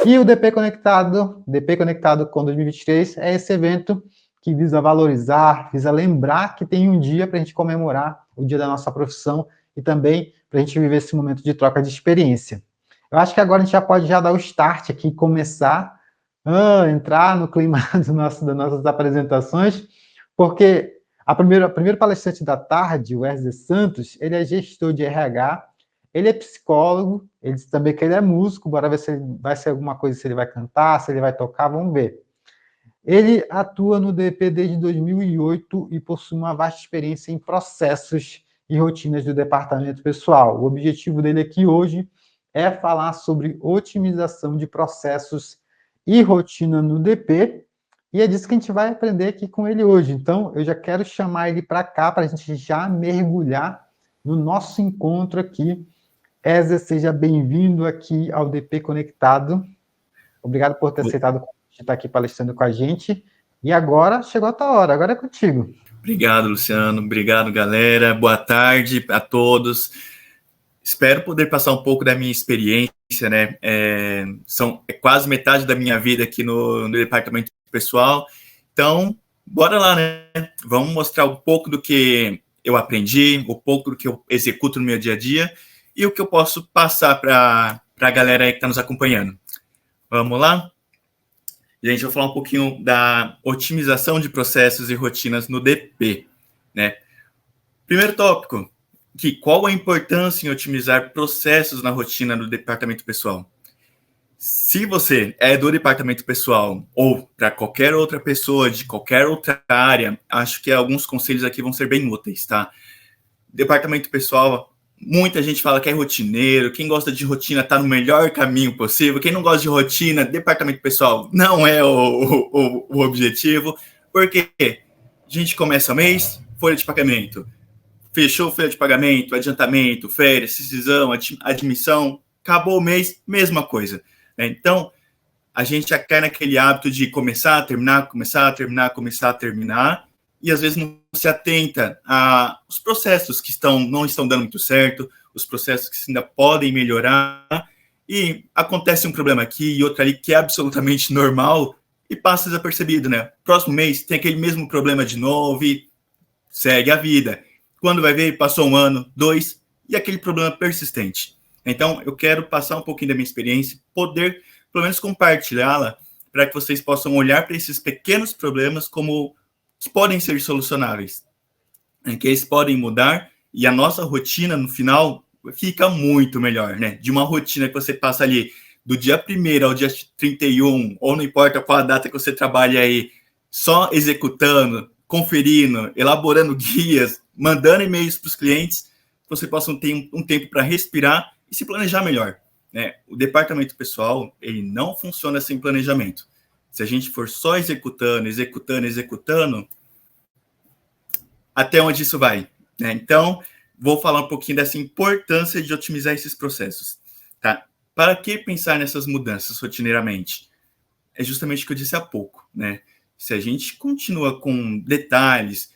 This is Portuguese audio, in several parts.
E o DP Conectado com 2023 é esse evento que visa valorizar, visa lembrar que tem um dia para a gente comemorar o dia da nossa profissão e também para a gente viver esse momento de troca de experiência. Eu acho que agora a gente já pode dar o start aqui, começar a entrar no clima das nossas apresentações, porque a primeira palestrante da tarde, o Wesley Santos, ele é gestor de RH, ele é psicólogo, ele disse também que ele é músico, bora ver se vai ser alguma coisa, se ele vai cantar, se ele vai tocar, vamos ver. Ele atua no DP desde 2008 e possui uma vasta experiência em processos e rotinas do departamento pessoal. O objetivo dele aqui hoje é falar sobre otimização de processos e rotina no DP, e é disso que a gente vai aprender aqui com ele hoje. Então, eu já quero chamar ele para cá, para a gente já mergulhar no nosso encontro aqui. Ézer, seja bem-vindo aqui ao DP Conectado. Obrigado por ter aceitado de estar aqui palestrando com a gente. E agora chegou a tua hora, agora é contigo. Obrigado, Luciano. Obrigado, galera. Boa tarde a todos. Espero poder passar um pouco da minha experiência, né? É quase metade da minha vida aqui no departamento pessoal. Então, bora lá, né? Vamos mostrar um pouco do que eu aprendi, um pouco do que eu executo no meu dia a dia e o que eu posso passar para a galera aí que está nos acompanhando. Vamos lá? Gente, eu vou falar um pouquinho da otimização de processos e rotinas no DP, né? Primeiro tópico, qual a importância em otimizar processos na rotina do departamento pessoal? Se você é do departamento pessoal ou para qualquer outra pessoa de qualquer outra área, acho que alguns conselhos aqui vão ser bem úteis, tá? Departamento pessoal, muita gente fala que é rotineiro, quem gosta de rotina está no melhor caminho possível, quem não gosta de rotina, departamento pessoal não é o objetivo, porque a gente começa o mês, folha de pagamento, fechou folha de pagamento, adiantamento, férias, rescisão, admissão, acabou o mês, mesma coisa. Né? Então, a gente já cai naquele hábito de começar a terminar, e às vezes não se atenta aos processos que não estão dando muito certo, os processos que ainda podem melhorar, e acontece um problema aqui e outro ali que é absolutamente normal e passa desapercebido, né? Próximo mês tem aquele mesmo problema de novo e segue a vida. Quando vai ver, passou 1 ano, 2, e aquele problema persistente. Então, eu quero passar um pouquinho da minha experiência, poder, pelo menos, compartilhá-la, para que vocês possam olhar para esses pequenos problemas como que podem ser solucionáveis, que eles podem mudar, e a nossa rotina, no final, fica muito melhor, né? De uma rotina que você passa ali do dia 1º ao dia 31, ou não importa qual a data que você trabalha aí, só executando, conferindo, elaborando guias, mandando e-mails para os clientes, você possa ter um tempo para respirar e se planejar melhor. Né? O departamento pessoal, ele não funciona sem planejamento. Se a gente for só executando, até onde isso vai? Né? Então, vou falar um pouquinho dessa importância de otimizar esses processos. Tá? Para que pensar nessas mudanças rotineiramente? É justamente o que eu disse há pouco. Né? Se a gente continua com detalhes,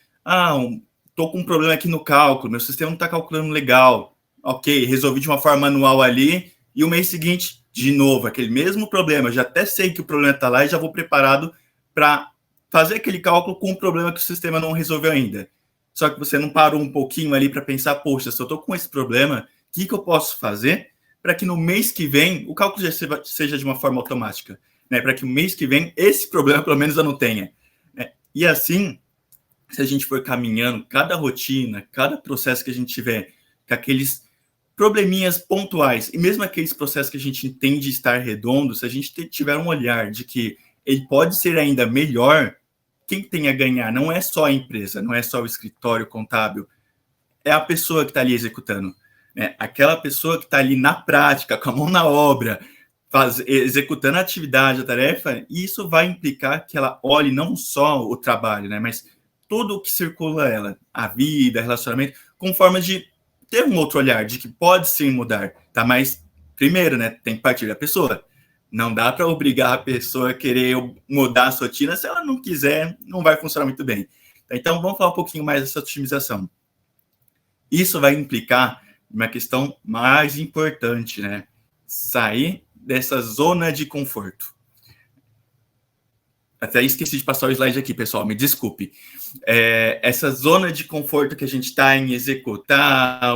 estou com um problema aqui no cálculo, meu sistema não está calculando legal, ok, resolvi de uma forma manual ali, e o mês seguinte, de novo, aquele mesmo problema, já até sei que o problema está lá e já vou preparado para fazer aquele cálculo com um problema que o sistema não resolveu ainda. Só que você não parou um pouquinho ali para pensar, poxa, se eu estou com esse problema, o que eu posso fazer para que no mês que vem o cálculo já seja de uma forma automática, né? Para que no mês que vem esse problema pelo menos eu não tenha. Né? E assim, se a gente for caminhando, cada rotina, cada processo que a gente tiver, com aqueles probleminhas pontuais, e mesmo aqueles processos que a gente entende estar redondos, se a gente tiver um olhar de que ele pode ser ainda melhor, quem tem a ganhar não é só a empresa, não é só o escritório contábil, é a pessoa que está ali executando. Né? Aquela pessoa que está ali na prática, com a mão na obra, executando a atividade, a tarefa, e isso vai implicar que ela olhe não só o trabalho, né, mas tudo o que circula ela, a vida, relacionamento, com forma de ter um outro olhar, de que pode sim mudar, tá? Mas, primeiro, né, tem que partir da pessoa. Não dá para obrigar a pessoa a querer mudar a sua rotina, se ela não quiser, não vai funcionar muito bem. Então, vamos falar um pouquinho mais dessa otimização. Isso vai implicar uma questão mais importante, né? Sair dessa zona de conforto. Até esqueci de passar o slide aqui, pessoal, me desculpe. Essa zona de conforto que a gente está em executar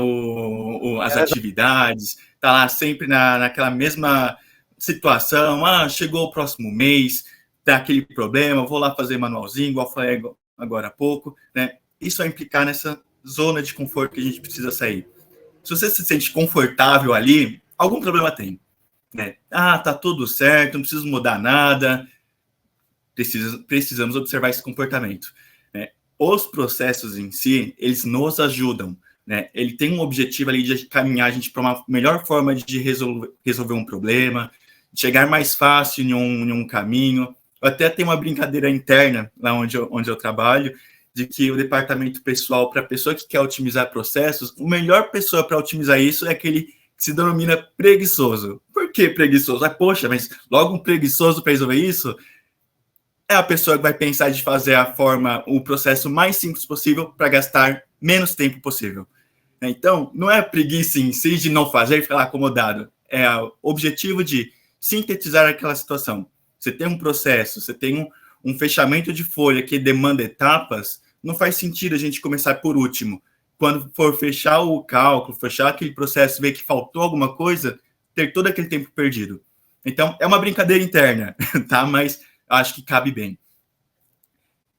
as atividades, está lá sempre naquela mesma situação, chegou o próximo mês, tá aquele problema, vou lá fazer manualzinho, igual falei agora há pouco, né? Isso vai implicar nessa zona de conforto que a gente precisa sair. Se você se sente confortável ali, algum problema tem, né? Tá tudo certo, não preciso mudar nada. Precisamos observar esse comportamento, né? Os processos em si, eles nos ajudam, né? Ele tem um objetivo ali de caminhar a gente para uma melhor forma de resolver um problema, de chegar mais fácil em um caminho. Eu até tenho uma brincadeira interna lá onde eu trabalho, de que o departamento pessoal, para a pessoa que quer otimizar processos, a melhor pessoa para otimizar isso é aquele que se denomina preguiçoso. Por que preguiçoso? Poxa, mas logo um preguiçoso para resolver isso? É a pessoa que vai pensar de fazer o processo mais simples possível para gastar menos tempo possível. Então, não é a preguiça em si de não fazer e ficar acomodado. É o objetivo de sintetizar aquela situação. Você tem um processo, você tem um fechamento de folha que demanda etapas, não faz sentido a gente começar por último. Quando for fechar o cálculo, fechar aquele processo, ver que faltou alguma coisa, ter todo aquele tempo perdido. Então, é uma brincadeira interna, tá? Mas acho que cabe bem.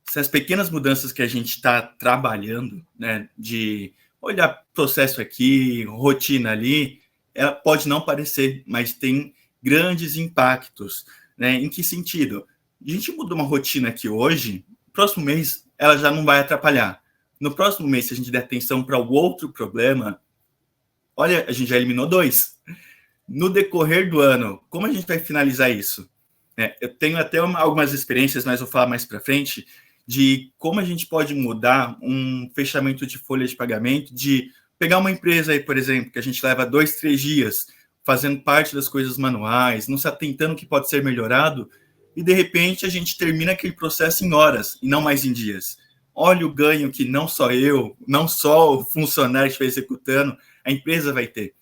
Essas pequenas mudanças que a gente está trabalhando, né, de olhar processo aqui, rotina ali, ela pode não parecer, mas tem grandes impactos, né? Em que sentido? A gente muda uma rotina aqui hoje, no próximo mês ela já não vai atrapalhar. No próximo mês, se a gente der atenção para o outro problema, olha, a gente já eliminou 2. No decorrer do ano, como a gente vai finalizar isso? Eu tenho até algumas experiências, mas vou falar mais para frente, de como a gente pode mudar um fechamento de folha de pagamento, de pegar uma empresa aí, por exemplo, que a gente leva 2, 3 dias fazendo parte das coisas manuais, não se atentando o que pode ser melhorado, e de repente a gente termina aquele processo em horas, e não mais em dias. Olha o ganho que não só eu, não só o funcionário que estiver executando, a empresa vai ter.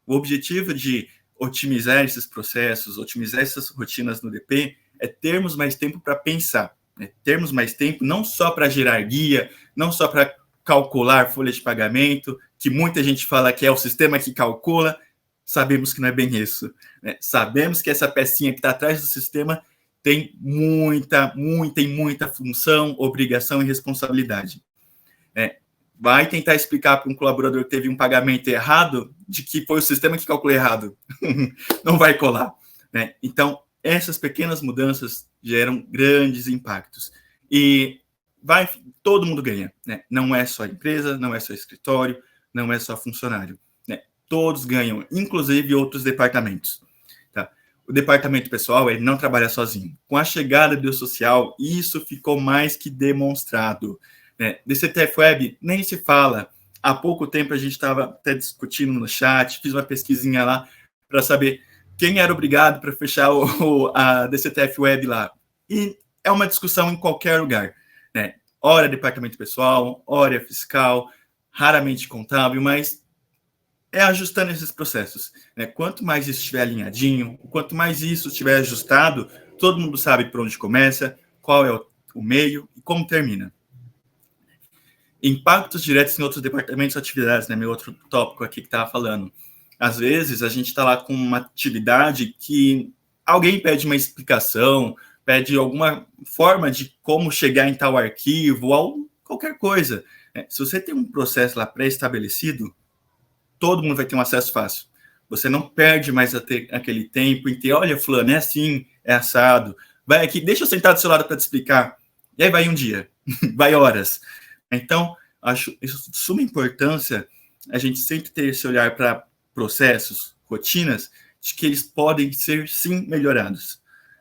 O objetivo de otimizar esses processos, otimizar essas rotinas no DP, é termos mais tempo para pensar, né? Termos mais tempo não só para gerar guia, não só para calcular folha de pagamento, que muita gente fala que é o sistema que calcula, sabemos que não é bem isso, né? Sabemos que essa pecinha que está atrás do sistema tem muita função, obrigação e responsabilidade. Vai tentar explicar para um colaborador que teve um pagamento errado, de que foi o sistema que calculou errado. Não vai colar, né? Então, essas pequenas mudanças geram grandes impactos. E todo mundo ganha, né? Não é só a empresa, não é só o escritório, não é só funcionário, né? Todos ganham, inclusive outros departamentos. Tá? O departamento pessoal, ele não trabalha sozinho. Com a chegada do social, isso ficou mais que demonstrado. DCTF Web nem se fala. Há pouco tempo a gente estava até discutindo no chat, fiz uma pesquisinha lá para saber quem era obrigado para fechar a DCTF Web lá. E é uma discussão em qualquer lugar, né? Ora departamento pessoal, ora fiscal, raramente contábil, mas é ajustando esses processos, né? Quanto mais isso estiver alinhadinho, quanto mais isso estiver ajustado, todo mundo sabe por onde começa, qual é o meio e como termina. Impactos diretos em outros departamentos e atividades, né? Meu outro tópico aqui que estava falando. Às vezes, a gente está lá com uma atividade que alguém pede uma explicação, pede alguma forma de como chegar em tal arquivo, ou qualquer coisa. Se você tem um processo lá pré-estabelecido, todo mundo vai ter um acesso fácil. Você não perde mais aquele tempo em ter, olha, fulano, é assim, é assado. Vai aqui, deixa eu sentar do seu lado para te explicar. E aí vai um dia, vai horas. Então, acho isso de suma importância a gente sempre ter esse olhar para processos, rotinas, de que eles podem ser, sim, melhorados.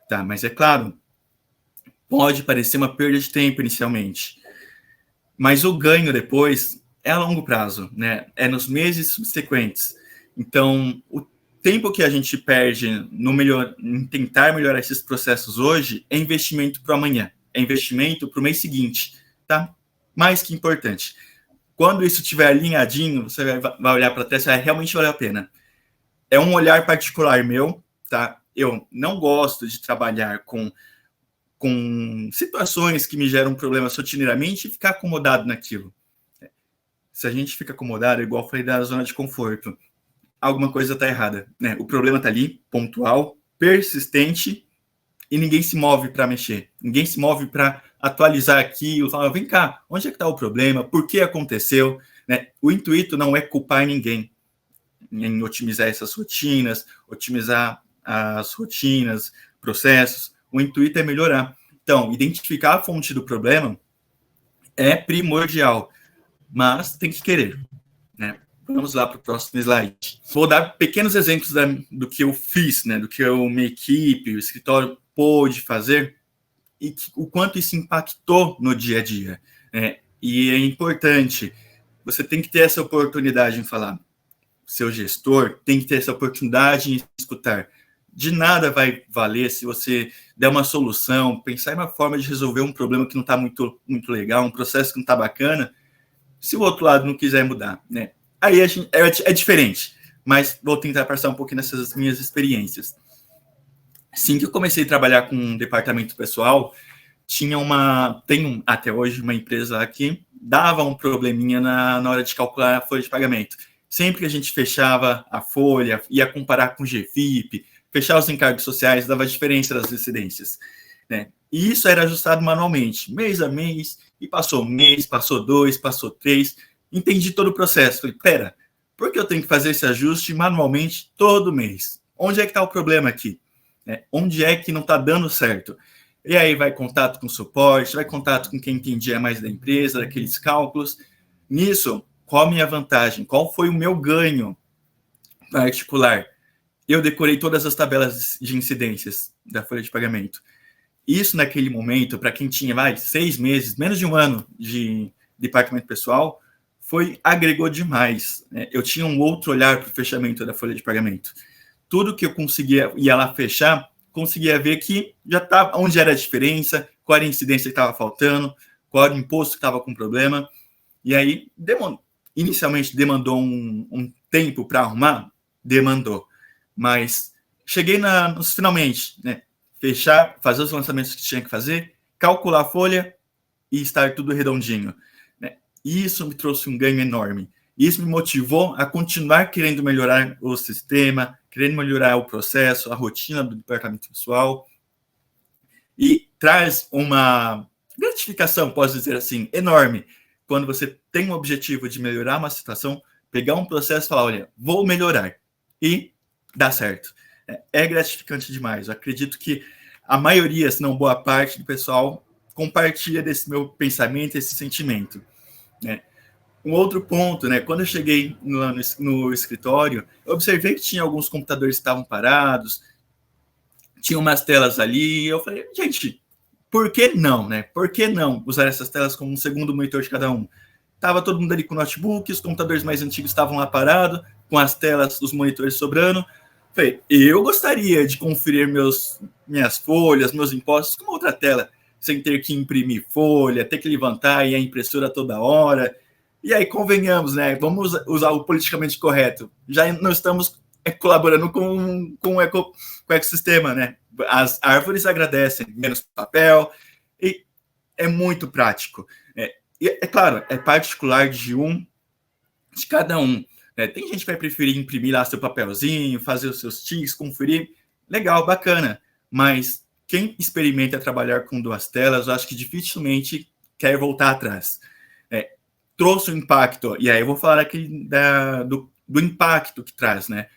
Tá? Mas, é claro, pode parecer uma perda de tempo inicialmente, mas o ganho depois é a longo prazo, né? É nos meses subsequentes. Então, o tempo que a gente perde em tentar melhorar esses processos hoje é investimento para amanhã, é investimento para o mês seguinte, tá? Mais que importante. Quando isso estiver alinhadinho, você vai olhar para trás e vai realmente valer a pena. É um olhar particular meu, tá? eu não gosto de trabalhar com situações que me geram problemas rotineiramente e ficar acomodado naquilo. Se a gente fica acomodado, igual eu falei da zona de conforto, alguma coisa está errada, né? O problema está ali, pontual, persistente, e ninguém se move para mexer. Ninguém se move para atualizar aquilo, falar, vem cá, onde é que está o problema? Por que aconteceu? Né? O intuito não é culpar ninguém em otimizar essas rotinas, otimizar as rotinas, processos. O intuito é melhorar. Então, identificar a fonte do problema é primordial, mas tem que querer, né? Vamos lá para o próximo slide. Vou dar pequenos exemplos do que eu fiz, né? Do que minha equipe, o escritório pôde fazer e o quanto isso impactou no dia a dia. Né? E é importante, você tem que ter essa oportunidade em falar. Seu gestor tem que ter essa oportunidade em escutar. De nada vai valer se você der uma solução, pensar em uma forma de resolver um problema que não está muito legal, um processo que não está bacana, se o outro lado não quiser mudar, né? Aí é diferente, mas vou tentar passar um pouquinho nessas minhas experiências. Assim que eu comecei a trabalhar com um departamento pessoal, tem até hoje uma empresa aqui, dava um probleminha na hora de calcular a folha de pagamento. Sempre que a gente fechava a folha, ia comparar com o GFIP, fechar os encargos sociais, dava diferença das residências, né? E isso era ajustado manualmente, mês a mês, e passou um mês, passou 2, passou 3, entendi todo o processo. Falei, pera, por que eu tenho que fazer esse ajuste manualmente todo mês? Onde é que está o problema aqui? Onde é que não está dando certo? E aí vai contato com o suporte, vai contato com quem entendia mais da empresa, daqueles cálculos. Nisso, qual a minha vantagem? Qual foi o meu ganho particular? Eu decorei todas as tabelas de incidências da folha de pagamento. Isso, naquele momento, para quem tinha 6 meses, menos de um ano de departamento pessoal, agregou demais. Né? Eu tinha um outro olhar para o fechamento da folha de pagamento. Tudo que eu conseguia ia lá fechar, conseguia ver que já estava onde era a diferença, qual era a incidência que estava faltando, qual era o imposto que estava com problema. E aí, inicialmente demandou um tempo para arrumar? Demandou. Mas cheguei nos finalmente, né? Fechar, fazer os lançamentos que tinha que fazer, calcular a folha e estar tudo redondinho. Né? Isso me trouxe um ganho enorme. Isso me motivou a continuar querendo melhorar o sistema, querendo melhorar o processo, a rotina do departamento pessoal. E traz uma gratificação, posso dizer assim, enorme, quando você tem um objetivo de melhorar uma situação, pegar um processo e falar, olha, vou melhorar. E dá certo. É gratificante demais. Eu acredito que a maioria, se não boa parte do pessoal, compartilha desse meu pensamento, esse sentimento. Né? Um outro ponto, né? Quando eu cheguei no escritório, eu observei que tinha alguns computadores que estavam parados, tinha umas telas ali, e eu falei, gente, por que não, né? Por que não usar essas telas como um segundo monitor de cada um? Tava todo mundo ali com notebook, os computadores mais antigos estavam lá parados, com as telas, os monitores sobrando. Falei, eu gostaria de conferir minhas folhas, meus impostos com outra tela, sem ter que imprimir folha, ter que levantar e a impressora toda hora. E aí, convenhamos, né? Vamos usar o politicamente correto. Já não estamos colaborando com o ecossistema, né? As árvores agradecem, menos papel, e é muito prático. E é claro, é particular de cada um. Tem gente que vai preferir imprimir lá seu papelzinho, fazer os seus tics, conferir. Legal, bacana. Mas quem experimenta trabalhar com 2 telas, eu acho que dificilmente quer voltar atrás. Trouxe um impacto, e aí eu vou falar aqui do impacto que traz, né?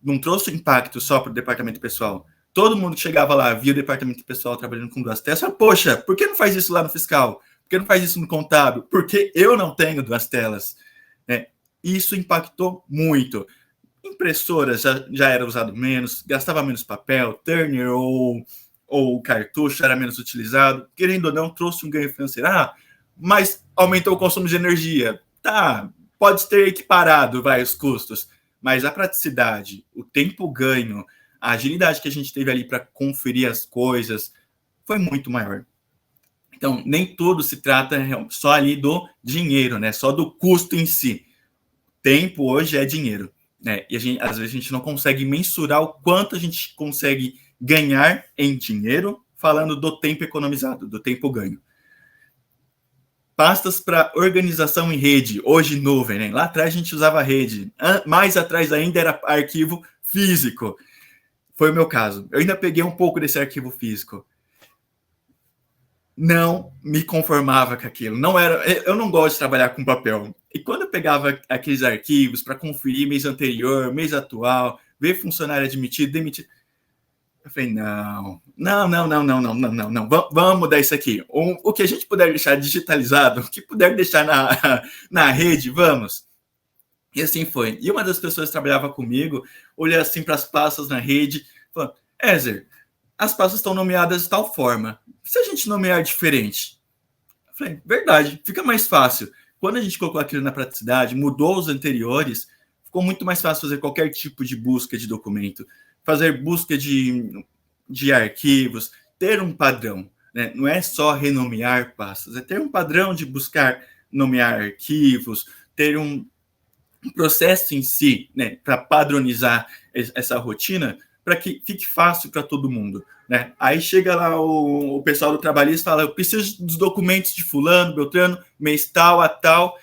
Não trouxe impacto só para o departamento pessoal. Todo mundo que chegava lá, via o departamento pessoal trabalhando com 2 telas, fala, poxa, por que não faz isso lá no fiscal? Por que não faz isso no contábil? Porque eu não tenho 2 telas. Isso impactou muito. Impressoras já era usado menos, gastava menos papel, Turner ou cartucho era menos utilizado. Querendo ou não, trouxe um ganho financeiro. Mas aumentou o consumo de energia. Tá, pode ter equiparado os custos, mas a praticidade, o tempo ganho, a agilidade que a gente teve ali para conferir as coisas foi muito maior. Então, nem tudo se trata só ali do dinheiro, né? Só do custo em si. Tempo hoje é dinheiro. né? E às vezes a gente não consegue mensurar o quanto a gente consegue ganhar em dinheiro falando do tempo economizado, do tempo ganho. Pastas para organização em rede, hoje nuvem, né? Lá atrás a gente usava rede, mais atrás ainda era arquivo físico. Foi o meu caso. Eu ainda peguei um pouco desse arquivo físico. Não me conformava com aquilo. Eu não gosto de trabalhar com papel. E quando eu pegava aqueles arquivos para conferir mês anterior, mês atual, ver funcionário admitido, demitido, eu falei, não, vamos mudar isso aqui. O que a gente puder deixar digitalizado, o que puder deixar na rede, vamos. E assim foi. E uma das pessoas que trabalhava comigo, olhou assim para as pastas na rede, falou, Ézer, as pastas estão nomeadas de tal forma. Se a gente nomear diferente? Eu falei, verdade, fica mais fácil. Quando a gente colocou aquilo na praticidade, mudou os anteriores, ficou muito mais fácil fazer qualquer tipo de busca de documento, fazer busca de arquivos, ter um padrão, né? Não é só renomear pastas, é ter um padrão de buscar, nomear arquivos, ter um processo em si, né, para padronizar essa rotina, para que fique fácil para todo mundo, né? Aí chega lá o pessoal do trabalhista e fala, eu preciso dos documentos de fulano, beltrano, mês tal a tal.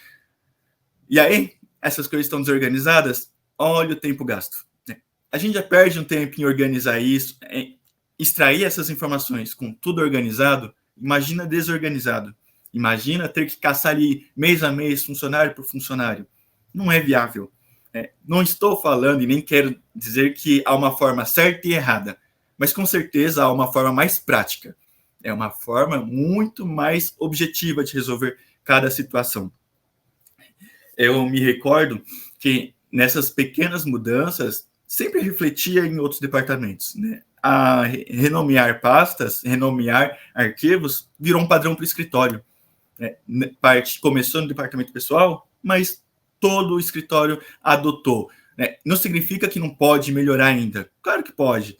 E aí, essas coisas estão desorganizadas, olha o tempo gasto. Né? A gente já perde um tempo em organizar isso, extrair essas informações com tudo organizado, imagina desorganizado. Imagina ter que caçar ali mês a mês, funcionário por funcionário. Não é viável. Não estou falando e nem quero dizer que há uma forma certa e errada, mas com certeza há uma forma mais prática. É uma forma muito mais objetiva de resolver cada situação. Eu me recordo que nessas pequenas mudanças sempre refletia em outros departamentos, né? A renomear pastas, renomear arquivos, virou um padrão para o escritório. Começou no departamento pessoal, mas todo o escritório adotou. Né? Não significa que não pode melhorar ainda. Claro que pode.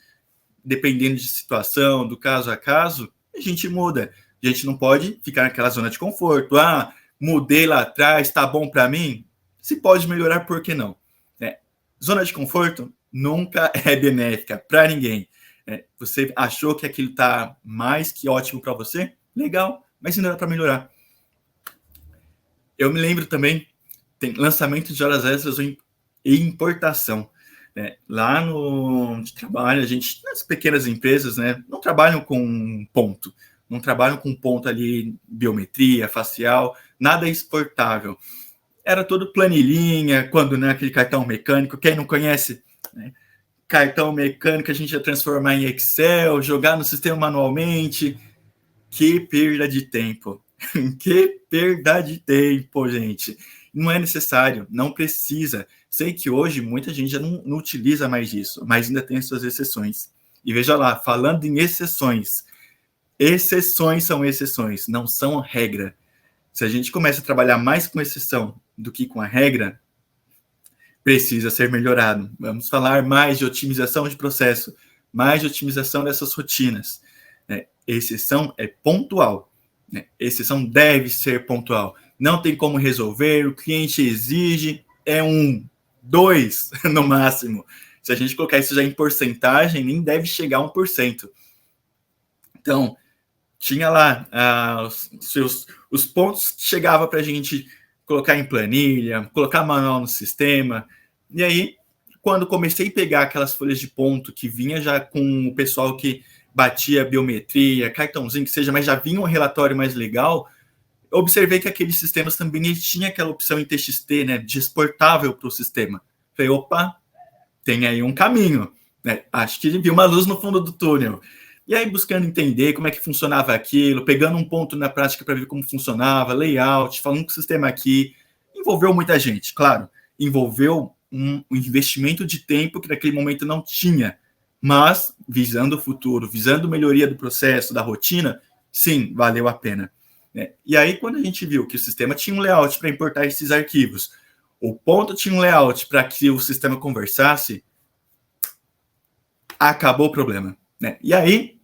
Dependendo de situação, do caso a caso, a gente muda. A gente não pode ficar naquela zona de conforto. Ah, mudei lá atrás, está bom para mim? Se pode melhorar, por que não? Zona de conforto nunca é benéfica para ninguém. Você achou que aquilo está mais que ótimo para você? Legal, mas ainda dá para melhorar. Eu me lembro também, tem lançamento de horas extras e importação. Né? Lá no trabalho, a gente, nas pequenas empresas, né, não trabalham com ponto, não trabalham com ponto ali, biometria, facial, nada exportável. Era tudo planilhinha, quando não é aquele cartão mecânico, quem não conhece, né? Cartão mecânico a gente ia transformar em Excel, jogar no sistema manualmente. Que perda de tempo. Que perda de tempo, gente. Não é necessário, não precisa. Sei que hoje muita gente já não utiliza mais isso, mas ainda tem suas exceções. E veja lá, falando em exceções são exceções, não são regra. Se a gente começa a trabalhar mais com exceção do que com a regra, precisa ser melhorado. Vamos falar mais de otimização de processo, mais de otimização dessas rotinas. Exceção é pontual. Exceção deve ser pontual. Não tem como resolver, o cliente exige, é 1, 2 no máximo. Se a gente colocar isso já em porcentagem, nem deve chegar a 1%. Então, tinha lá os pontos que chegava para a gente colocar em planilha, colocar manual no sistema. E aí, quando comecei a pegar aquelas folhas de ponto que vinha já com o pessoal que batia biometria, cartãozinho, que seja, mas já vinha um relatório mais legal, observei que aqueles sistemas também tinha aquela opção em TXT, né, de exportável para o sistema. Falei, opa, tem aí um caminho, né? Acho que vi uma luz no fundo do túnel. E aí, buscando entender como é que funcionava aquilo, pegando um ponto na prática para ver como funcionava, layout, falando com o sistema aqui, envolveu muita gente, claro, envolveu um investimento de tempo que naquele momento não tinha, mas visando o futuro, visando melhoria do processo, da rotina, sim, valeu a pena. E aí, quando a gente viu que o sistema tinha um layout para importar esses arquivos, o ponto tinha um layout para que o sistema conversasse, acabou o problema. E aí,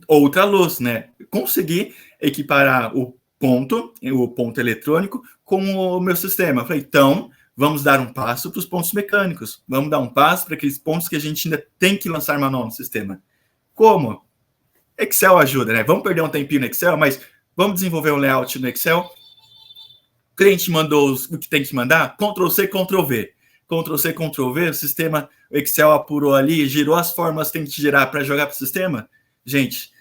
outra luz, né? Consegui equiparar o ponto eletrônico com o meu sistema. Falei, então, Vamos dar um passo para os pontos mecânicos. Vamos dar um passo para aqueles pontos que a gente ainda tem que lançar manual no sistema. Como? Excel ajuda, né? Vamos perder um tempinho no Excel, mas vamos desenvolver um layout no Excel. O cliente mandou o que tem que mandar, Ctrl+C, Ctrl+V. Ctrl+C, Ctrl+V, o sistema, o Excel apurou ali, girou as formas que tem que girar para jogar para o sistema. Gente,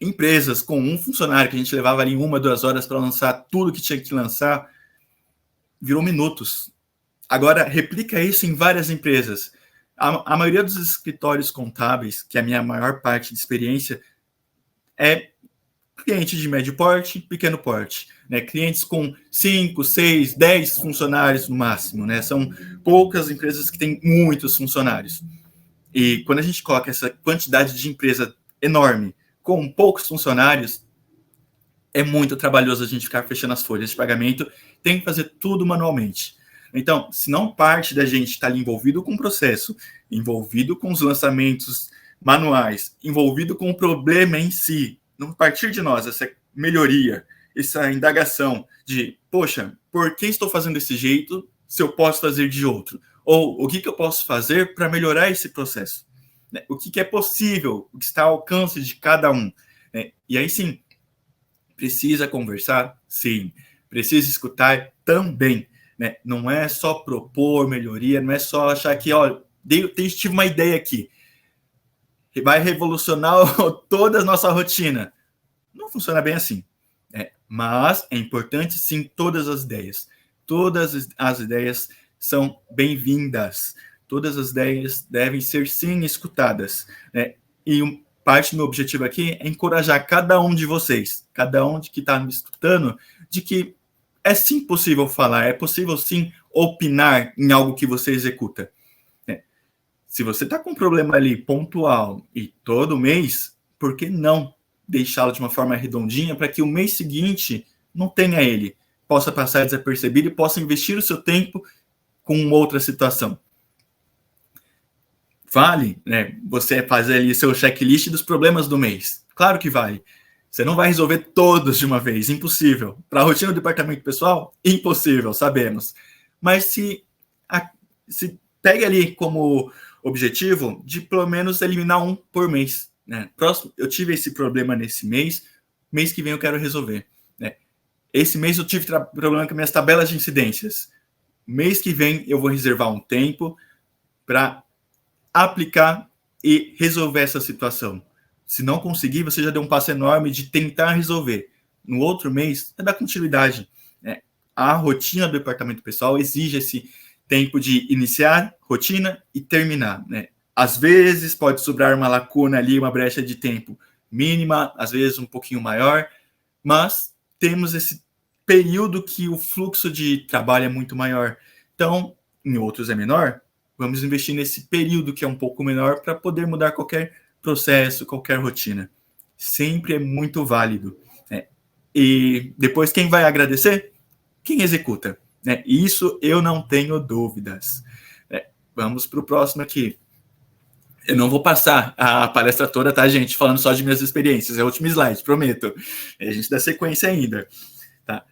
empresas com um funcionário, que a gente levava ali 1, 2 horas para lançar tudo que tinha que lançar, virou minutos. Agora, replica isso em várias empresas. A maioria dos escritórios contábeis, que é a minha maior parte de experiência, é cliente de médio porte, pequeno porte. Né? Clientes com 5, 6, 10 funcionários no máximo. Né? São poucas empresas que têm muitos funcionários. E quando a gente coloca essa quantidade de empresa enorme com poucos funcionários, é muito trabalhoso a gente ficar fechando as folhas de pagamento, tem que fazer tudo manualmente. Então, se não parte da gente estar ali envolvido com o processo, envolvido com os lançamentos manuais, envolvido com o problema em si, não partir de nós, essa melhoria, essa indagação de, poxa, por que estou fazendo desse jeito se eu posso fazer de outro? Ou o que eu posso fazer para melhorar esse processo? O que é possível, o que está ao alcance de cada um? E aí sim, precisa conversar? Sim. Precisa escutar? Também. Né? Não é só propor melhoria, não é só achar que, ó, tive uma ideia aqui, vai revolucionar toda a nossa rotina. Não funciona bem assim. Mas é importante, sim, todas as ideias. Todas as ideias são bem-vindas. Todas as ideias devem ser, sim, escutadas. Né? E parte do meu objetivo aqui é encorajar cada um de vocês, cada um que está me escutando, de que é sim possível falar, é possível sim opinar em algo que você executa. Se você está com um problema ali pontual e todo mês, por que não deixá-lo de uma forma redondinha para que o mês seguinte não tenha ele, possa passar desapercebido e possa investir o seu tempo com outra situação? Vale, né, você fazer ali seu checklist dos problemas do mês. Claro que vale. Você não vai resolver todos de uma vez, impossível. Para a rotina do departamento pessoal, impossível, sabemos. Mas se pegue ali como objetivo de pelo menos eliminar um por mês. Né? Próximo, eu tive esse problema nesse mês que vem eu quero resolver. Né? Esse mês eu tive problema com minhas tabelas de incidências. Mês que vem eu vou reservar um tempo para aplicar e resolver essa situação. Se não conseguir, você já deu um passo enorme de tentar resolver. No outro mês, é dar continuidade. Né? A rotina do departamento pessoal exige esse tempo de iniciar rotina e terminar. Né? Às vezes pode sobrar uma lacuna ali, uma brecha de tempo mínima, às vezes um pouquinho maior, mas temos esse período que o fluxo de trabalho é muito maior. Então, em outros é menor, vamos investir nesse período que é um pouco menor para poder mudar qualquer processo, qualquer rotina. Sempre é muito válido. Né? E depois quem vai agradecer? Quem executa. Né? Isso eu não tenho dúvidas. Vamos para o próximo aqui. Eu não vou passar a palestra toda, tá, gente? Falando só de minhas experiências. É o último slide, prometo. A gente dá sequência ainda. Tá?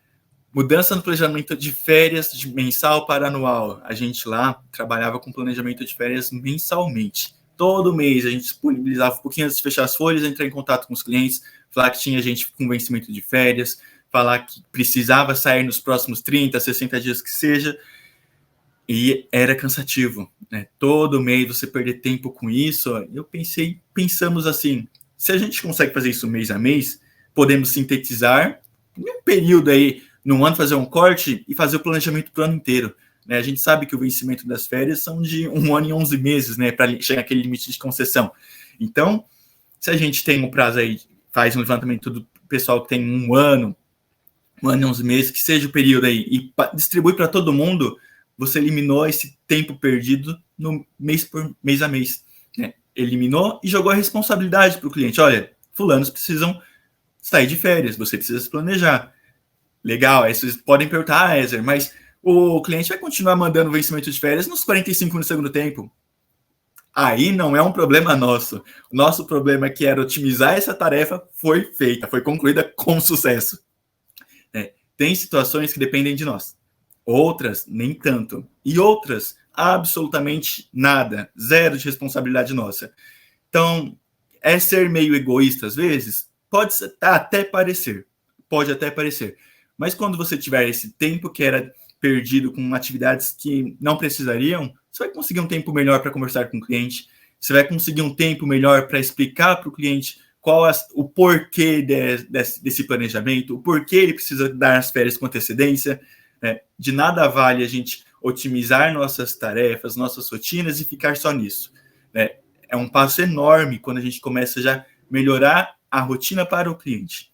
Mudança no planejamento de férias de mensal para anual. A gente lá trabalhava com planejamento de férias mensalmente. Todo mês a gente disponibilizava um pouquinho antes de fechar as folhas, entrar em contato com os clientes, falar que tinha gente com vencimento de férias, falar que precisava sair nos próximos 30, 60 dias que seja. E era cansativo. Né? Todo mês você perder tempo com isso. Pensamos assim, se a gente consegue fazer isso mês a mês, podemos sintetizar em um período aí, num ano fazer um corte e fazer o planejamento para o ano inteiro. Né? A gente sabe que o vencimento das férias são de 1 ano e 11 meses, né, para chegar àquele limite de concessão. Então, se a gente tem um prazo aí, faz um levantamento do pessoal que tem 1 ano e 11 meses, que seja o período aí, e distribui para todo mundo, você eliminou esse tempo perdido no mês a mês. Né? Eliminou e jogou a responsabilidade para o cliente. Olha, fulanos precisam sair de férias, você precisa se planejar. Legal, aí vocês podem perguntar, Ezer, mas o cliente vai continuar mandando vencimento de férias nos 45 no segundo tempo. Aí não é um problema nosso. O nosso problema, que era otimizar essa tarefa, foi feita, foi concluída com sucesso. Tem situações que dependem de nós. Outras, nem tanto. E outras, absolutamente nada. Zero de responsabilidade nossa. Então, é ser meio egoísta às vezes? Até parecer. Pode até parecer. Mas quando você tiver esse tempo que era perdido com atividades que não precisariam, você vai conseguir um tempo melhor para conversar com o cliente, você vai conseguir um tempo melhor para explicar para o cliente o porquê desse planejamento, o porquê ele precisa dar as férias com antecedência. De nada vale a gente otimizar nossas tarefas, nossas rotinas e ficar só nisso. É um passo enorme quando a gente começa já a melhorar a rotina para o cliente.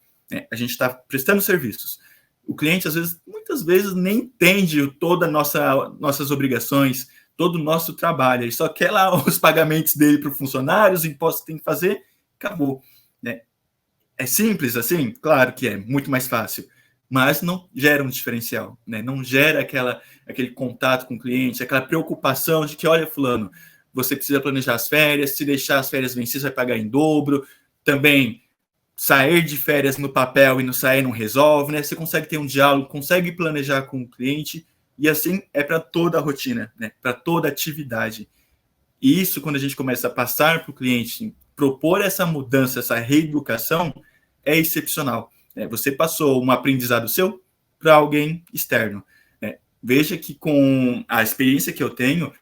A gente está prestando serviços. O cliente, muitas vezes, nem entende todas nossas obrigações, todo o nosso trabalho. Ele só quer lá os pagamentos dele para o funcionário, os impostos que tem que fazer, acabou. É simples assim? Claro que é, muito mais fácil. Mas não gera um diferencial, não gera aquele contato com o cliente, aquela preocupação de que, olha, fulano, você precisa planejar as férias, se deixar as férias vencer, você vai pagar em dobro. Também, sair de férias no papel e no sair não resolve, Você consegue ter um diálogo, consegue planejar com o cliente, e assim é para toda a rotina, para toda a atividade. E isso, quando a gente começa a passar para o cliente, propor essa mudança, essa reeducação, é excepcional. Você passou um aprendizado seu para alguém externo. Veja que com a experiência que eu tenho,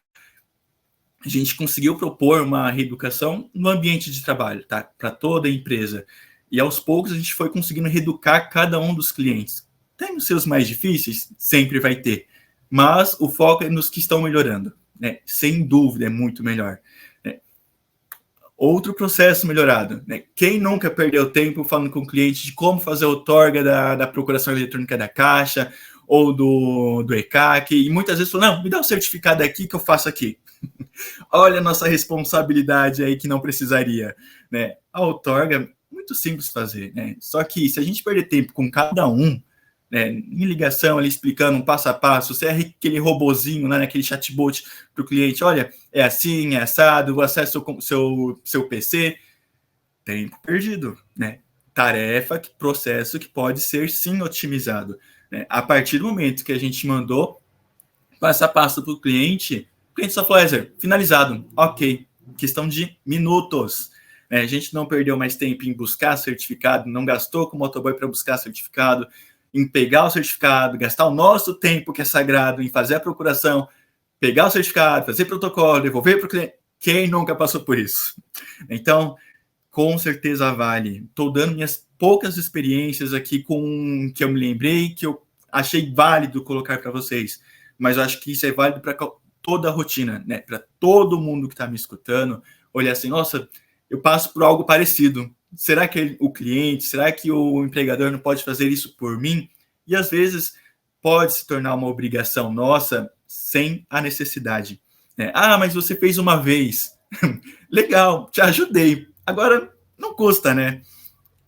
a gente conseguiu propor uma reeducação no ambiente de trabalho, tá? Para toda a empresa. E aos poucos a gente foi conseguindo reeducar cada um dos clientes. Tem os seus mais difíceis? Sempre vai ter. Mas o foco é nos que estão melhorando. Sem dúvida, é muito melhor. Outro processo melhorado. Quem nunca perdeu tempo falando com o cliente de como fazer a outorga da procuração eletrônica da Caixa ou do ECAC, e muitas vezes falou, não, me dá um certificado aqui que eu faço aqui. Olha a nossa responsabilidade aí que não precisaria. A outorga, muito simples fazer. Só que se a gente perder tempo com cada um, em ligação ali explicando um passo a passo, você é aquele robozinho, naquele chatbot para o cliente, olha, é assim, é assado, acessa seu PC, tempo perdido, tarefa, processo que pode ser sim otimizado. A partir do momento que a gente mandou passo a passo para o cliente só falou, finalizado, ok, questão de minutos. A gente não perdeu mais tempo em buscar certificado, não gastou com o motoboy para buscar certificado, em pegar o certificado, gastar o nosso tempo que é sagrado em fazer a procuração, pegar o certificado, fazer protocolo, devolver para o cliente. Quem nunca passou por isso? Então, com certeza vale. Estou dando minhas poucas experiências aqui que eu me lembrei, que eu achei válido colocar para vocês, mas eu acho que isso é válido para toda a rotina, para todo mundo que está me escutando, olhar assim, nossa, eu passo por algo parecido. Será que o cliente, será que o empregador não pode fazer isso por mim? E às vezes pode se tornar uma obrigação nossa sem a necessidade. Mas você fez uma vez. Legal, te ajudei. Agora não custa,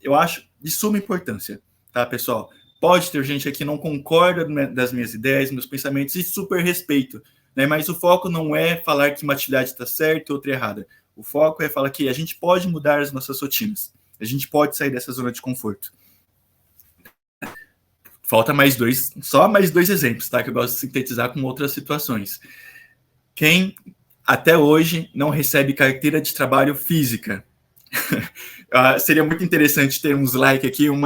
Eu acho de suma importância, tá, pessoal? Pode ter gente aqui que não concorda das minhas ideias, meus pensamentos, e super respeito. Mas o foco não é falar que uma atividade está certa ou outra errada. O foco é falar que a gente pode mudar as nossas rotinas. A gente pode sair dessa zona de conforto. Falta só mais dois exemplos, tá? Que eu gosto de sintetizar com outras situações. Quem até hoje não recebe carteira de trabalho física? Seria muito interessante ter uns like aqui, eu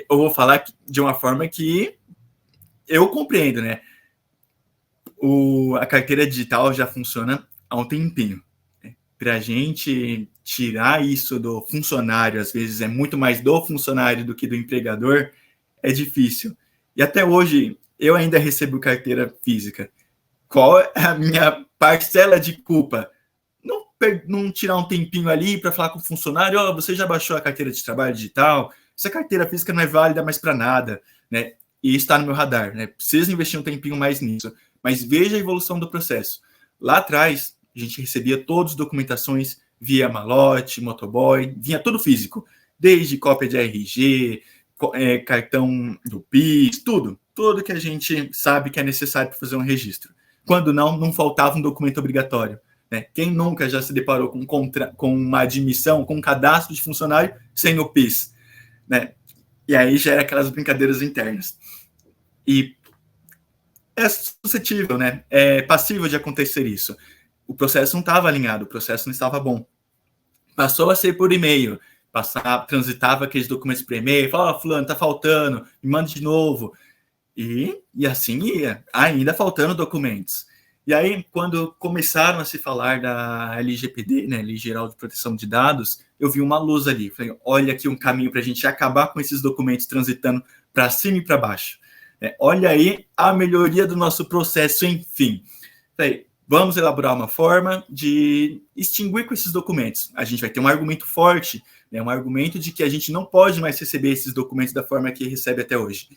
vou falar de uma forma que eu compreendo, A carteira digital já funciona há um tempinho. Para a gente tirar isso do funcionário, às vezes é muito mais do funcionário do que do empregador, é difícil. E até hoje, eu ainda recebo carteira física. Qual é a minha parcela de culpa? Não tirar um tempinho ali para falar com o funcionário, você já baixou a carteira de trabalho digital? Essa carteira física não é válida mais para nada, E está no meu radar, Preciso investir um tempinho mais nisso. Mas veja a evolução do processo. Lá atrás, a gente recebia todas as documentações via malote, motoboy, vinha tudo físico. Desde cópia de RG, cartão do PIS, tudo que a gente sabe que é necessário para fazer um registro. Quando não faltava um documento obrigatório. Quem nunca já se deparou com uma admissão, com um cadastro de funcionário sem o PIS? E aí gera aquelas brincadeiras internas. E é suscetível, né? É passível de acontecer isso. O processo não estava alinhado, o processo não estava bom. Passou a ser por e-mail, transitava aqueles documentos por e-mail, falava, fulano, tá faltando, me manda de novo. E assim ia, ainda faltando documentos. E aí, quando começaram a se falar da LGPD, né, Lei Geral de Proteção de Dados, eu vi uma luz ali. Falei, olha aqui um caminho para a gente acabar com esses documentos transitando para cima e para baixo. Olha aí a melhoria do nosso processo, enfim. Falei, vamos elaborar uma forma de extinguir com esses documentos. A gente vai ter um argumento forte, né, um argumento de que a gente não pode mais receber esses documentos da forma que recebe até hoje.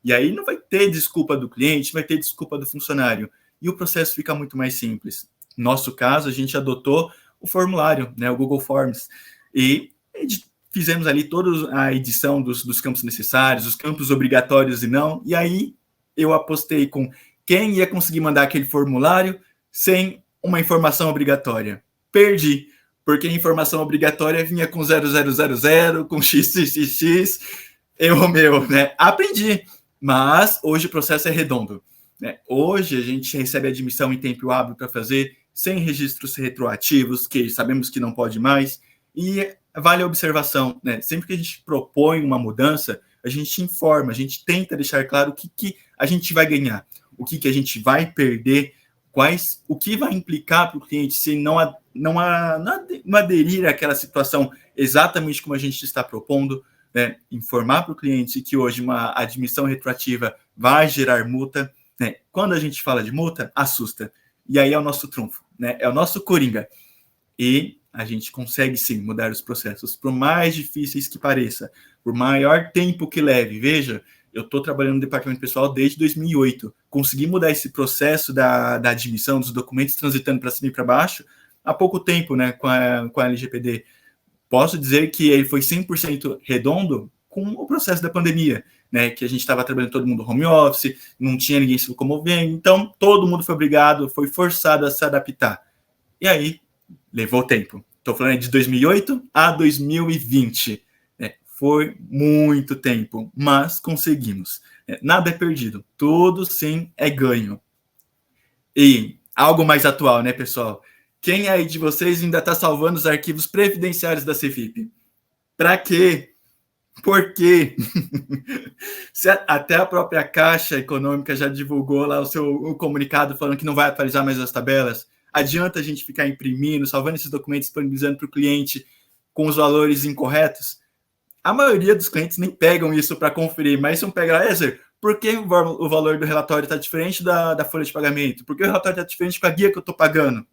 E aí não vai ter desculpa do cliente, vai ter desculpa do funcionário. E o processo fica muito mais simples. No nosso caso, a gente adotou o formulário, né, o Google Forms, e fizemos ali toda a edição dos campos necessários, os campos obrigatórios e não, e aí eu apostei com quem ia conseguir mandar aquele formulário sem uma informação obrigatória. Perdi, porque a informação obrigatória vinha com 0000, com xxx, né? Aprendi, mas hoje o processo é redondo. Né? Hoje a gente recebe admissão em tempo hábil para fazer, sem registros retroativos, que sabemos que não pode mais, e vale a observação, né? Sempre que a gente propõe uma mudança, a gente informa, a gente tenta deixar claro o que a gente vai ganhar, o que a gente vai perder, o que vai implicar para o cliente se não aderir àquela situação exatamente como a gente está propondo, né? Informar para o cliente que hoje uma admissão retroativa vai gerar multa. Né? Quando a gente fala de multa, assusta. E aí é o nosso trunfo, né? É o nosso coringa. E a gente consegue, sim, mudar os processos, por mais difíceis que pareça, por maior tempo que leve. Veja, eu estou trabalhando no departamento pessoal desde 2008. Consegui mudar esse processo da admissão dos documentos transitando para cima e para baixo há pouco tempo, né, com a LGPD. Posso dizer que ele foi 100% redondo com o processo da pandemia, né, que a gente estava trabalhando todo mundo home office, não tinha ninguém se locomovendo, então todo mundo foi obrigado, foi forçado a se adaptar. E aí, levou tempo. Estou falando de 2008 a 2020. Foi muito tempo, mas conseguimos. Nada é perdido, tudo sim é ganho. E algo mais atual, né, pessoal? Quem aí de vocês ainda está salvando os arquivos previdenciários da Cefip? Para quê? Por quê? Até a própria Caixa Econômica já divulgou lá o comunicado falando que não vai atualizar mais as tabelas. Adianta a gente ficar imprimindo, salvando esses documentos, disponibilizando para o cliente com os valores incorretos? A maioria dos clientes nem pegam isso para conferir, mas se não pega, por que o valor do relatório está diferente da folha de pagamento? Por que o relatório está diferente com a guia que eu estou pagando?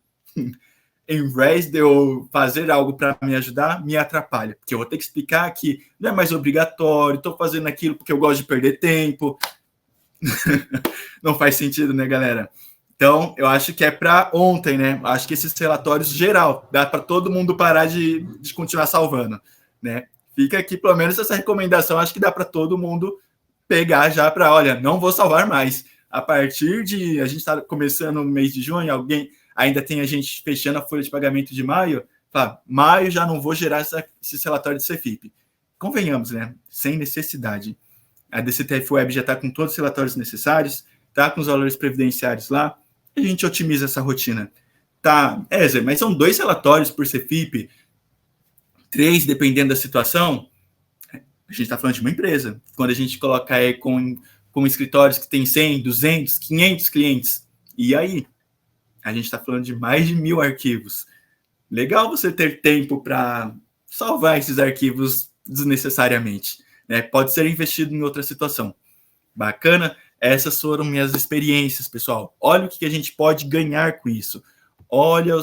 Em vez de eu fazer algo para me ajudar, me atrapalha. Porque eu vou ter que explicar que não é mais obrigatório, estou fazendo aquilo porque eu gosto de perder tempo. Não faz sentido, né, galera? Então, eu acho que é para ontem, né? Acho que esses relatórios geral, dá para todo mundo parar de continuar salvando, né? Fica aqui, pelo menos, essa recomendação, acho que dá para todo mundo pegar já para, olha, não vou salvar mais. A partir de, a gente está começando no mês de junho, ainda tem a gente fechando a folha de pagamento de maio, fala, maio já não vou gerar esse relatório de Cefip. Convenhamos, né? Sem necessidade. A DCTF Web já está com todos os relatórios necessários, está com os valores previdenciários lá, a gente otimiza essa rotina. Tá, Zé, mas são 2 relatórios por Cefip, 3, dependendo da situação. A gente está falando de uma empresa. Quando a gente coloca aí com escritórios que tem 100, 200, 500 clientes, e aí? A gente está falando de mais de 1.000 arquivos. Legal você ter tempo para salvar esses arquivos desnecessariamente. Né? Pode ser investido em outra situação. Bacana? Essas foram minhas experiências, pessoal. Olha o que a gente pode ganhar com isso. Olha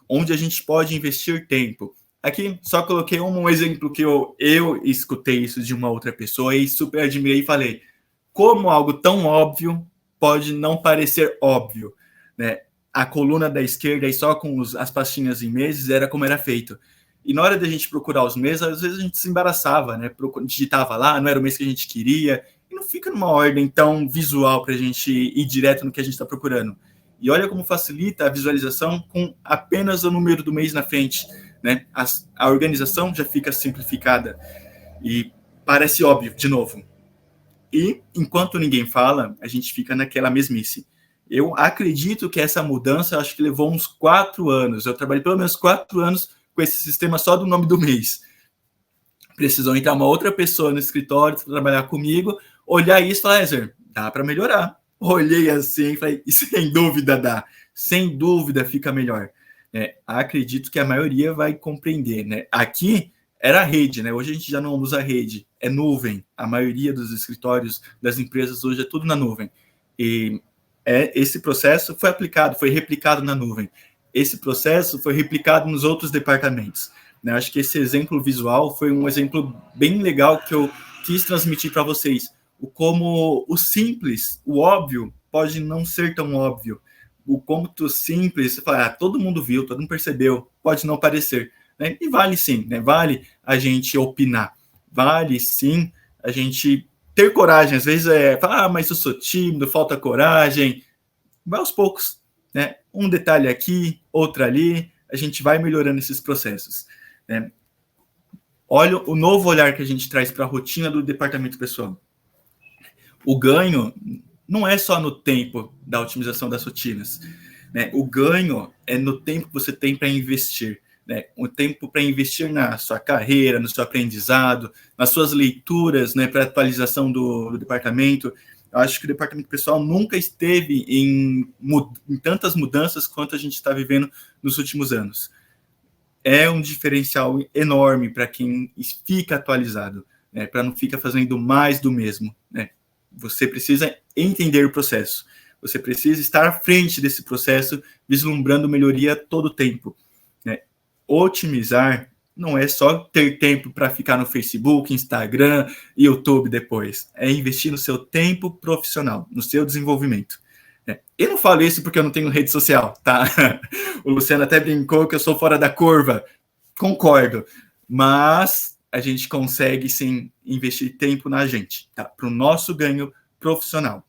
onde a gente pode investir tempo. Aqui, só coloquei um exemplo que eu escutei isso de uma outra pessoa e super admirei e falei, como algo tão óbvio pode não parecer óbvio, né? A coluna da esquerda aí só com as pastinhas em meses era como era feito. E na hora da gente procurar os meses, às vezes a gente se embaraçava, né? Digitava lá, não era o mês que a gente queria, e não fica numa ordem tão visual para a gente ir direto no que a gente está procurando. E olha como facilita a visualização com apenas o número do mês na frente. Né? A organização já fica simplificada e parece óbvio, de novo. E enquanto ninguém fala, a gente fica naquela mesmice. Eu acredito que essa mudança, acho que levou uns 4 anos. Eu trabalhei pelo menos 4 anos com esse sistema só do nome do mês. Precisou entrar uma outra pessoa no escritório para trabalhar comigo, olhar isso e falar, Ézer, dá para melhorar. Olhei assim e falei, sem dúvida dá. Sem dúvida fica melhor. Acredito que a maioria vai compreender. Né? Aqui era rede, né? Hoje a gente já não usa rede, é nuvem. A maioria dos escritórios das empresas hoje é tudo na nuvem. E esse processo foi aplicado, foi replicado na nuvem. Esse processo foi replicado nos outros departamentos. Né? Acho que esse exemplo visual foi um exemplo bem legal que eu quis transmitir para vocês. Como o simples, o óbvio, pode não ser tão óbvio. O cômputo simples, você fala, todo mundo viu, todo mundo percebeu, pode não parecer. Né? E vale sim, né? Vale a gente opinar. Vale sim a gente ter coragem. Às vezes falar, mas eu sou tímido, falta coragem. Vai aos poucos. Né? Um detalhe aqui, outro ali, a gente vai melhorando esses processos. Né? Olha o novo olhar que a gente traz para a rotina do departamento pessoal. O ganho não é só no tempo da otimização das rotinas. Né? O ganho é no tempo que você tem para investir. Né? O tempo para investir na sua carreira, no seu aprendizado, nas suas leituras, né, para atualização do departamento. Eu acho que o departamento pessoal nunca esteve em tantas mudanças quanto a gente está vivendo nos últimos anos. É um diferencial enorme para quem fica atualizado, né, para não ficar fazendo mais do mesmo. Né? Você precisa entender o processo. Você precisa estar à frente desse processo, vislumbrando melhoria todo o tempo. Né? Otimizar não é só ter tempo para ficar no Facebook, Instagram, YouTube depois. É investir no seu tempo profissional, no seu desenvolvimento. Eu não falo isso porque eu não tenho rede social, tá? O Luciano até brincou que eu sou fora da curva. Concordo. Mas a gente consegue, sim, investir tempo na gente, tá? Para o nosso ganho profissional.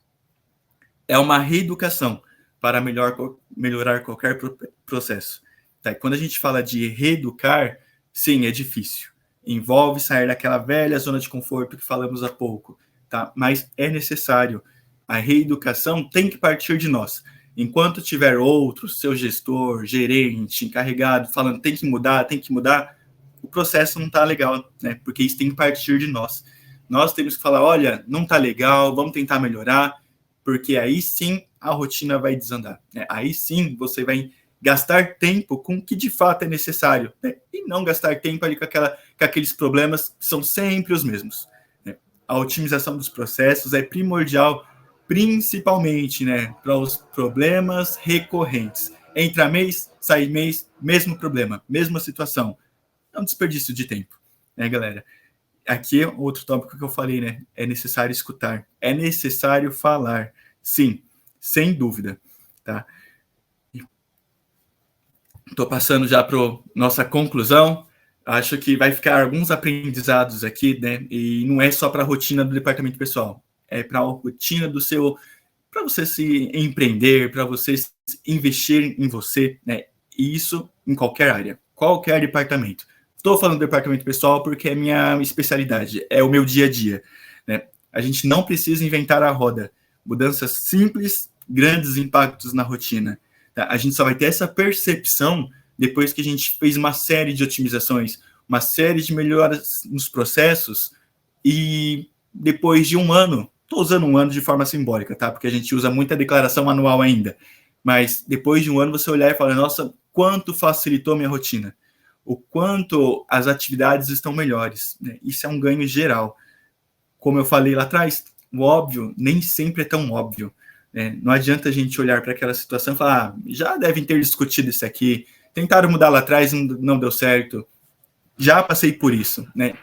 É uma reeducação para melhorar qualquer processo. Tá? E quando a gente fala de reeducar, sim, é difícil. Envolve sair daquela velha zona de conforto que falamos há pouco, tá? Mas é necessário. A reeducação tem que partir de nós. Enquanto tiver outro, seu gestor, gerente, encarregado, falando tem que mudar, o processo não está legal, né? Porque isso tem que partir de nós. Nós temos que falar, olha, não está legal, vamos tentar melhorar, porque aí sim a rotina vai desandar. Né? Aí sim você vai gastar tempo com o que de fato é necessário, né? E não gastar tempo ali com aqueles problemas que são sempre os mesmos. Né? A otimização dos processos é primordial, principalmente, né, para os problemas recorrentes. Entra mês, sai mês, mesmo problema, mesma situação. É um desperdício de tempo, né, galera? Aqui é outro tópico que eu falei, né? É necessário escutar, é necessário falar. Sim, sem dúvida, tá? Estou passando já para nossa conclusão. Acho que vai ficar alguns aprendizados aqui, né? E não é só para a rotina do departamento pessoal, é para a rotina do seu, para você se empreender, para você investir em você, né? E isso em qualquer área, qualquer departamento. Estou falando do departamento pessoal porque é minha especialidade, é o meu dia a dia, né? A gente não precisa inventar a roda. Mudanças simples, grandes impactos na rotina. Tá? A gente só vai ter essa percepção depois que a gente fez uma série de otimizações, uma série de melhoras nos processos, e depois de um ano, estou usando um ano de forma simbólica, tá? Porque a gente usa muita declaração anual ainda, mas depois de um ano você olhar e falar, nossa, quanto facilitou minha rotina, o quanto as atividades estão melhores, né? Isso é um ganho geral. Como eu falei lá atrás, o óbvio nem sempre é tão óbvio. Não adianta a gente olhar para aquela situação e falar, já devem ter discutido isso aqui, tentaram mudar lá atrás, não deu certo, já passei por isso, né?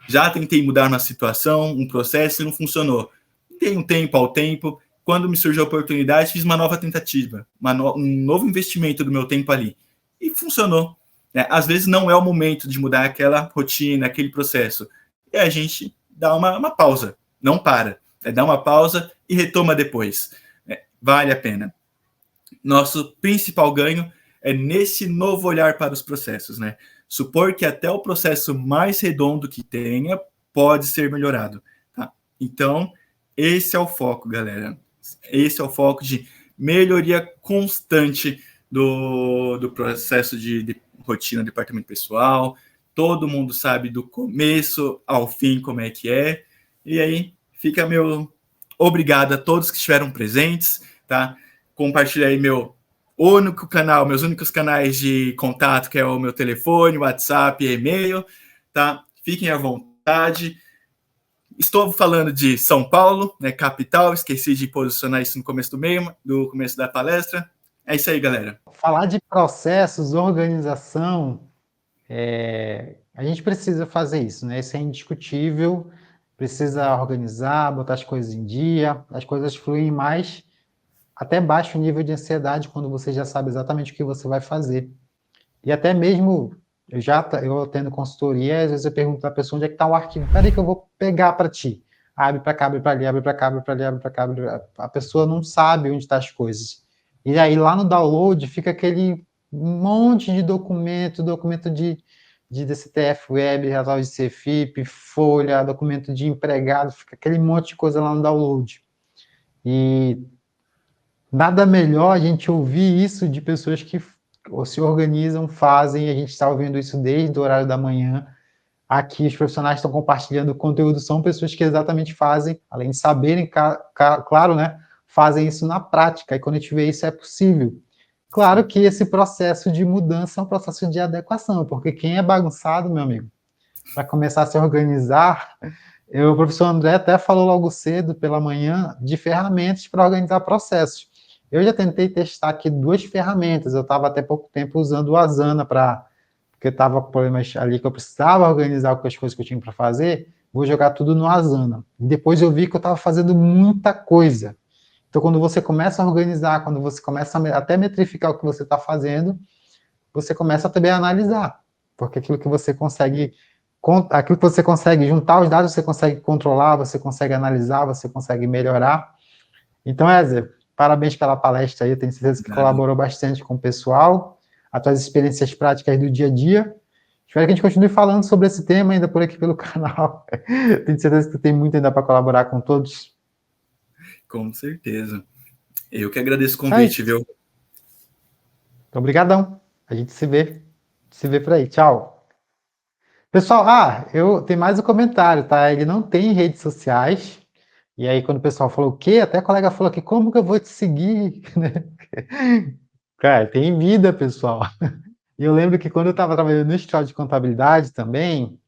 Já tentei mudar uma situação, um processo e não funcionou. Dei um tempo ao tempo, quando me surgiu a oportunidade, fiz uma nova tentativa, um novo investimento do meu tempo ali, e funcionou. Né? Às vezes não é o momento de mudar aquela rotina, aquele processo, e a gente dá uma pausa, não para, dá uma pausa e retoma depois. Vale a pena. Nosso principal ganho é nesse novo olhar para os processos, né? Supor que até o processo mais redondo que tenha pode ser melhorado, tá? Então, Esse é o foco, galera. Esse é o foco de melhoria constante do processo de rotina do departamento pessoal. Todo mundo sabe do começo ao fim como é que é. E aí fica meu obrigado a todos que estiveram presentes, tá? Compartilha aí meus únicos canais de contato, que é o meu telefone, WhatsApp e e-mail, tá? Fiquem à vontade. Estou falando de São Paulo, né, capital, esqueci de posicionar isso no começo do começo da palestra. É isso aí, galera. Falar de processos, organização, a gente precisa fazer isso, né? Isso é indiscutível, precisa organizar, botar as coisas em dia, as coisas fluem mais, até baixo nível de ansiedade quando você já sabe exatamente o que você vai fazer. E até mesmo, eu tendo consultoria, às vezes eu pergunto para a pessoa onde é que está o arquivo. Peraí que eu vou pegar para ti. Abre para cá, abre para ali, abre para cá, abre para ali, abre para cá. A pessoa não sabe onde estão as coisas. E aí lá no download fica aquele monte de documento de DCTF Web, relatório de CFIP, folha, documento de empregado, fica aquele monte de coisa lá no download. E nada melhor a gente ouvir isso de pessoas que se organizam, fazem, a gente está ouvindo isso desde o horário da manhã. Aqui os profissionais estão compartilhando conteúdo, são pessoas que exatamente fazem, além de saberem, claro, né, fazem isso na prática, e quando a gente vê isso é possível. Claro que esse processo de mudança é um processo de adequação, porque quem é bagunçado, meu amigo, para começar a se organizar, o professor André até falou logo cedo, pela manhã, de ferramentas para organizar processos. Eu já tentei testar aqui 2 ferramentas, eu estava até pouco tempo usando o Asana porque estava com problemas ali que eu precisava organizar as coisas que eu tinha para fazer, vou jogar tudo no Asana. Depois eu vi que eu estava fazendo muita coisa. Então, quando você começa a organizar, quando você começa a até metrificar o que você está fazendo, você começa também a analisar, porque aquilo que você consegue juntar os dados, você consegue controlar, você consegue analisar, você consegue melhorar. Então, Ézer, parabéns pela palestra aí, eu tenho certeza que colaborou bastante com o pessoal, as tuas experiências práticas do dia a dia. Espero que a gente continue falando sobre esse tema ainda por aqui pelo canal. Tenho certeza que tu tem muito ainda para colaborar com todos. Com certeza. Eu que agradeço o convite, viu? Obrigadão. A gente se vê por aí. Tchau. Pessoal, eu tenho mais um comentário, tá? Ele não tem redes sociais. E aí, quando o pessoal falou o quê? Até a colega falou aqui, como que eu vou te seguir? Cara, tem vida, pessoal. E eu lembro que quando eu estava trabalhando no escritório de contabilidade também,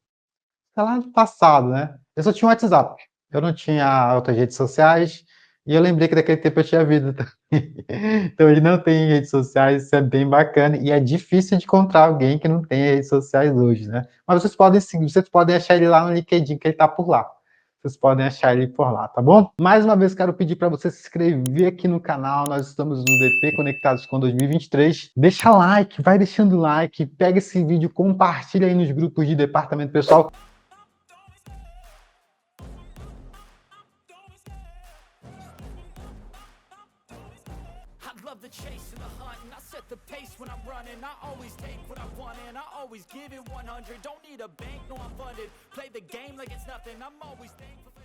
sei lá, no passado, né? Eu só tinha um WhatsApp. Eu não tinha outras redes sociais. E eu lembrei que naquele tempo eu tinha vida também. Então ele não tem redes sociais, isso é bem bacana. E é difícil de encontrar alguém que não tenha redes sociais hoje, né? Mas vocês podem seguir, vocês podem achar ele lá no LinkedIn, que ele está por lá. Vocês podem achar ele por lá, tá bom? Mais uma vez, quero pedir para você se inscrever aqui no canal. Nós estamos no DP Conectados com 2023. Deixa like, vai deixando like, pega esse vídeo, compartilha aí nos grupos de departamento pessoal. The chase and the hunt, and I set the pace when I'm running. I always take what I want and I always give it 100. Don't need a bank, no I'm funded. Play the game like it's nothing. I'm always thankful.